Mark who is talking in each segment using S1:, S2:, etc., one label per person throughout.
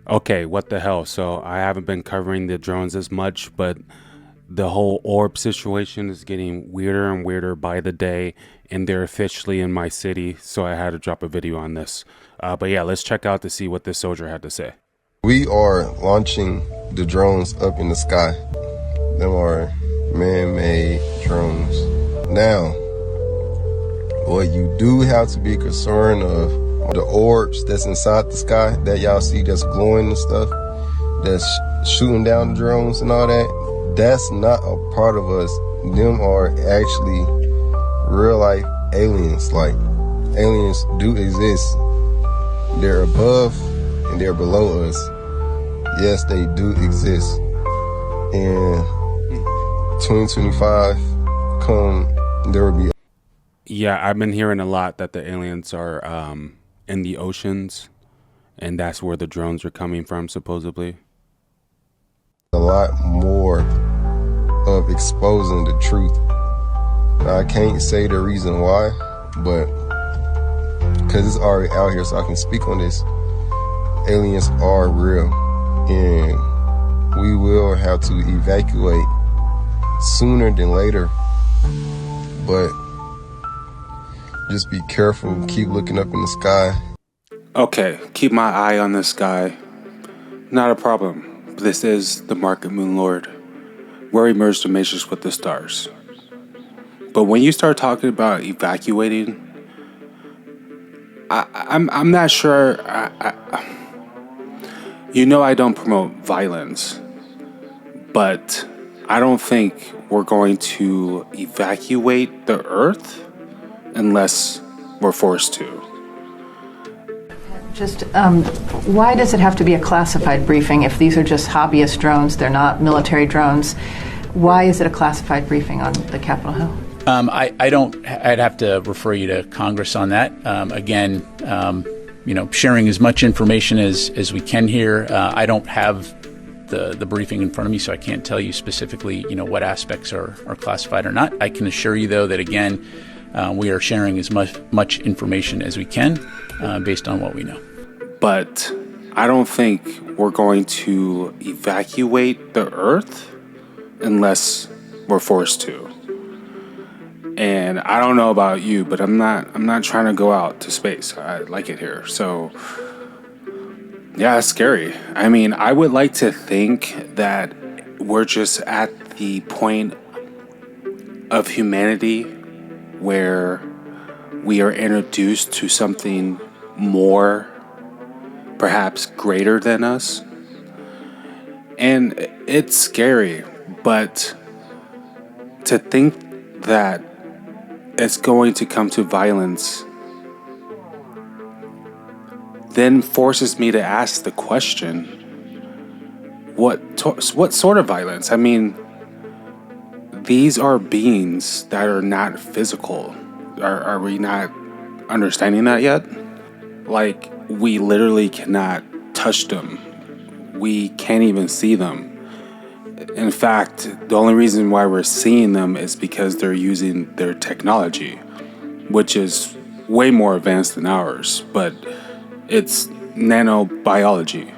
S1: Okay, what the hell? So I haven't been covering the drones as much, but the whole orb situation is getting weirder and weirder by the day, and they're officially in my city, so I had to drop a video on this. But yeah, let's check out to see what this soldier had to say.
S2: We are launching the drones up in the sky. Them are man-made drones. Now, what you do have to be concerned of the orbs that's inside the sky that y'all see that's glowing and stuff, that's shooting down the drones and all that. That's not a part of us. Them are actually real life aliens. Like, aliens do exist. They're above and they're below us. Yes, they do exist. And 2025 there will be.
S1: Yeah, I've been hearing a lot that the aliens are in the oceans, and that's where the drones are coming from, supposedly.
S2: A lot more of exposing the truth. Now, I can't say the reason why, but because it's already out here, so I can speak on this. Aliens are real, and we will have to evacuate sooner than later. But just be careful, keep looking up in the sky.
S1: Okay, keep my eye on the sky. Not a problem. This is the Market Moon Lord, where we merge the matrix with the stars. But when you start talking about evacuating, I'm not sure. I don't promote violence, but I don't think we're going to evacuate the Earth unless we're forced to.
S3: Just why does it have to be a classified briefing if these are just hobbyist drones? They're not military drones. Why is it a classified briefing on the Capitol Hill?
S4: I don't. I'd have to refer you to Congress on that. Again, sharing as much information as we can here. I don't have the briefing in front of me, so I can't tell you specifically, what aspects are classified or not. I can assure you, though, that again, we are sharing as much information as we can based on what we know.
S1: But I don't think we're going to evacuate the Earth unless we're forced to. And I don't know about you, but I'm not trying to go out to space. I like it here. So yeah, it's scary. I mean, I would like to think that we're just at the point of humanity where we are introduced to something more, perhaps greater than us. And it's scary, but to think that it's going to come to violence then forces me to ask the question, what sort of violence? I mean, these are beings that are not physical. Are we not understanding that yet? Like, we literally cannot touch them. We can't even see them. In fact, the only reason why we're seeing them is because they're using their technology, which is way more advanced than ours, but it's nanobiology,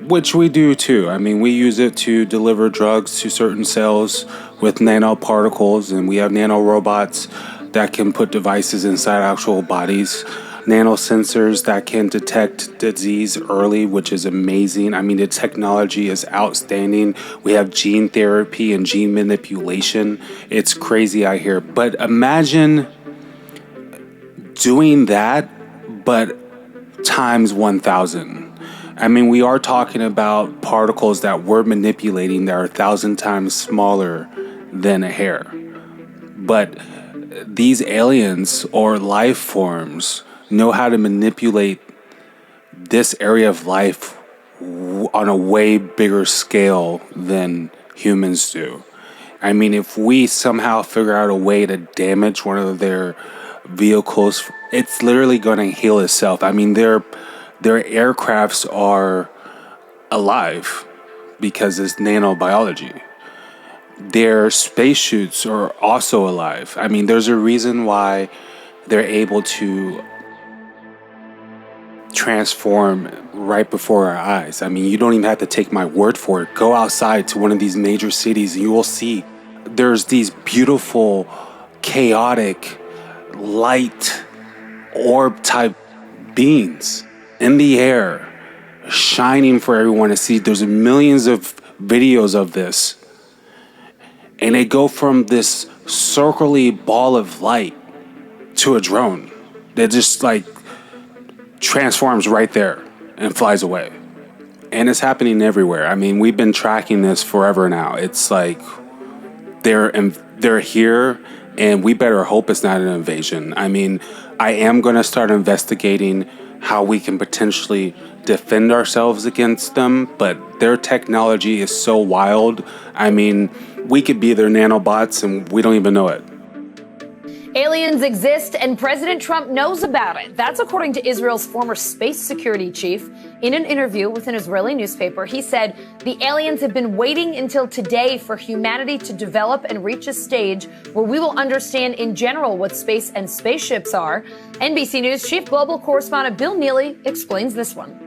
S1: which we do too. I mean, we use it to deliver drugs to certain cells with nanoparticles, and we have nanorobots that can put devices inside actual bodies, nanosensors that can detect disease early, which is amazing. I mean, the technology is outstanding. We have gene therapy and gene manipulation. It's crazy out here. But imagine doing that, but times 1,000. I mean, we are talking about particles that we're manipulating that are 1,000 times smaller than a hair. But these aliens or life forms know how to manipulate this area of life on a way bigger scale than humans do. I mean, if we somehow figure out a way to damage one of their vehicles, it's literally going to heal itself. I mean, their aircrafts are alive because it's nanobiology. Their spacesuits are also alive. I mean, there's a reason why they're able to transform right before our eyes. I mean, you don't even have to take my word for it. Go outside to one of these major cities and you will see there's these beautiful, chaotic, light orb type beings in the air, shining for everyone to see. There's millions of videos of this. And they go from this circly ball of light to a drone that just like transforms right there and flies away. And it's happening everywhere. I mean, we've been tracking this forever now. It's like they're here, and we better hope it's not an invasion. I mean, I am going to start investigating how we can potentially defend ourselves against them, but their technology is so wild. I mean, we could be their nanobots and we don't even know it.
S5: Aliens exist and President Trump knows about it. That's according to Israel's former space security chief. In an interview with an Israeli newspaper, he said the aliens have been waiting until today for humanity to develop and reach a stage where we will understand in general what space and spaceships are. NBC News chief global correspondent Bill Neely explains this one.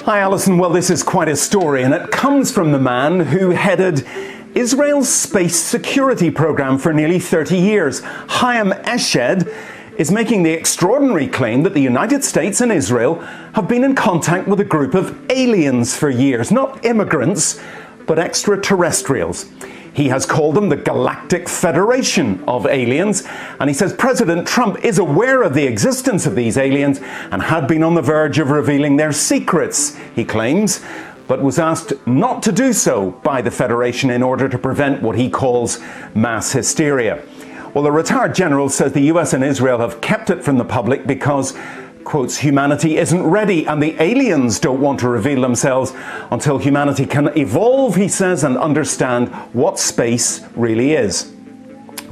S6: Hi, Alison. Well, this is quite a story, and it comes from the man who headed Israel's space security program for nearly 30 years. Chaim Eshed is making the extraordinary claim that the United States and Israel have been in contact with a group of aliens for years. Not immigrants, but extraterrestrials. He has called them the Galactic Federation of Aliens, and he says President Trump is aware of the existence of these aliens and had been on the verge of revealing their secrets, he claims, but was asked not to do so by the Federation in order to prevent what he calls mass hysteria. Well, the retired general says the US and Israel have kept it from the public because, quotes, humanity isn't ready and the aliens don't want to reveal themselves until humanity can evolve, he says, and understand what space really is.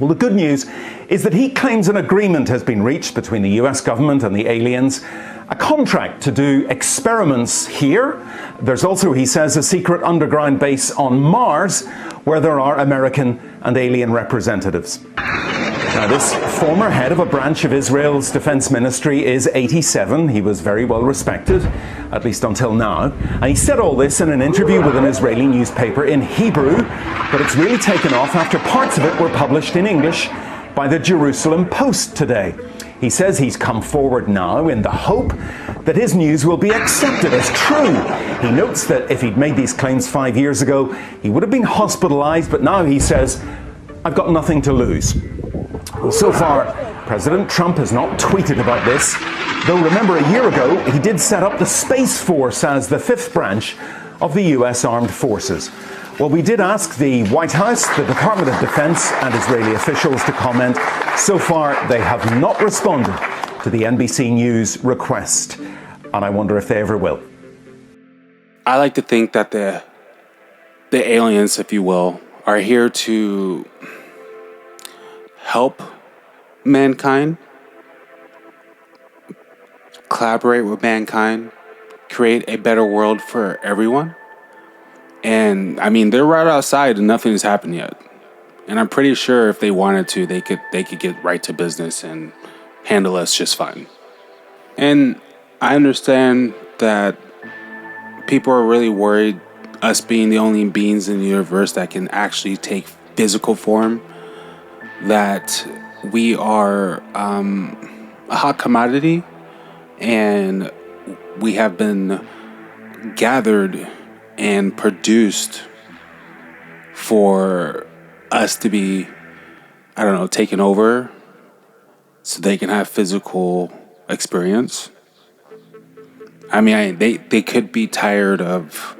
S6: Well, the good news is that he claims an agreement has been reached between the US government and the aliens, a contract to do experiments here. There's also, he says, a secret underground base on Mars where there are American and alien representatives. Now, this former head of a branch of Israel's defense ministry is 87. He was very well respected, at least until now. And he said all this in an interview with an Israeli newspaper in Hebrew, but it's really taken off after parts of it were published in English by the Jerusalem Post today. He says he's come forward now in the hope that his news will be accepted as true. He notes that if he'd made these claims 5 years ago, he would have been hospitalized, but now he says, I've got nothing to lose. Well, so far, President Trump has not tweeted about this, though remember a year ago, he did set up the Space Force as the fifth branch of the US Armed Forces. Well, we did ask the White House, the Department of Defense, and Israeli officials to comment. So far, they have not responded to the NBC News request, and I wonder if they ever will.
S1: I like to think that the aliens, if you will, are here to help mankind, collaborate with mankind, create a better world for everyone. And I mean, they're right outside and nothing has happened yet. And I'm pretty sure if they wanted to, they could get right to business and handle us just fine. And I understand that people are really worried, us being the only beings in the universe that can actually take physical form, that we are a hot commodity and we have been gathered and produced for us to be, I don't know, taken over so they can have physical experience. I mean, they could be tired of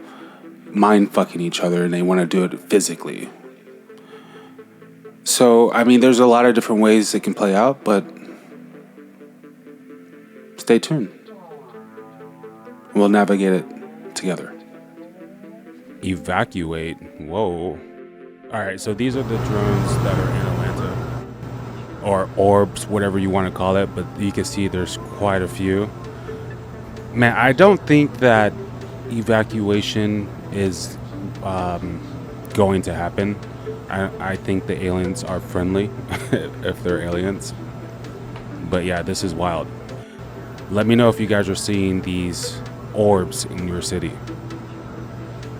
S1: mind fucking each other and they want to do it physically. So, I mean, there's a lot of different ways it can play out, but stay tuned. We'll navigate it together.
S7: Evacuate. Whoa. All right, so these are the drones that are in Atlanta, or orbs, whatever you want to call it, but you can see there's quite a few. Man, I don't think that evacuation is going to happen. I think the aliens are friendly if they're aliens. But yeah, this is wild. Let me know if you guys are seeing these orbs in your city.